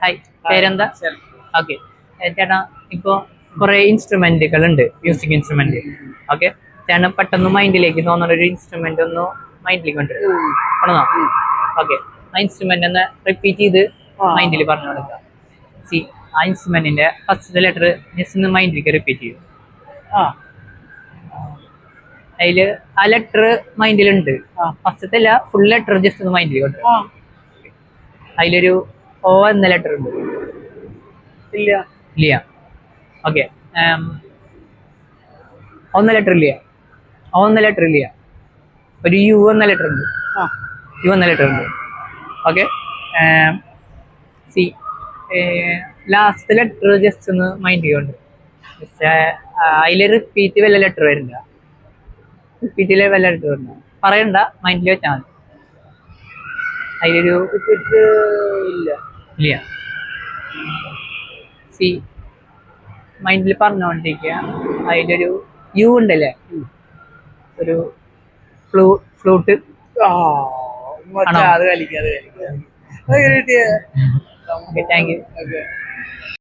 Hi, പേരെന്താ? Okay ചേട്ടാ, ഇപ്പൊ കുറെ ഇൻസ്ട്രുമെന്റുകൾ ഉണ്ട്, മ്യൂസിക് ഇൻസ്ട്രുമെന്റ്. ഓക്കെ, ചേട്ടൻ പെട്ടെന്ന് മൈൻഡിലേക്ക് തോന്നുന്ന ഒരു ഇൻസ്ട്രുമെന്റ് ഒന്ന് മൈൻഡിലേക്ക് കൊണ്ടുവരണം. ഓക്കെ, ആ ഇൻസ്ട്രുമെന്റ് ഒന്ന് റിപ്പീറ്റ് ചെയ്ത് മൈൻഡിൽ പറഞ്ഞു കൊടുക്കുക. സി, ആ ഇൻസ്ട്രുമെന്റിന്റെ ഫസ്റ്റ് ലെറ്റർ ജസ്റ്റ് മൈൻഡിലേക്ക് റിപ്പീറ്റ് ചെയ്യും. അതില് ആ ലെറ്റർ മൈൻഡിലുണ്ട്, ഫസ്റ്റത്തെ അല്ല, ഫുൾ ലെറ്റർ ജസ്റ്റ് ഒന്ന് മൈൻഡിൽ കൊണ്ട്. അതിലൊരു ഓ എന്ന ലെറ്റർ ഉണ്ട്. ഇല്ല. ഓക്കെ, ഒന്ന ലെറ്റർ ഇല്ല. ഒന്ന ലെറ്റർ ഇല്ല. ഒരു യു എന്ന ലെറ്റർ ഉണ്ട്. യു എന്ന ലെറ്റർ ഉണ്ട്. Okay, C, last letter just ഒന്ന് മൈൻഡ് ചെയ്യുന്നുണ്ട്. അതിൽ റിപ്പീറ്റ് വല്ല ലെറ്റർ വരില്ല. റിപ്പീറ്റിലെ വല്ല ലെറ്റർ വരില്ല. പറയണ്ട, മൈൻഡിൽ വെച്ചാൽ മതി. അതിലൊരു ഇല്ല. സി, മൈൻഡിൽ പറഞ്ഞുകൊണ്ടിരിക്കുക. അതിലൊരു യു ഉണ്ടല്ലേ, ഒരു ഫ്ലൂട്ട്. അത് കളിക്കാം. Thank you.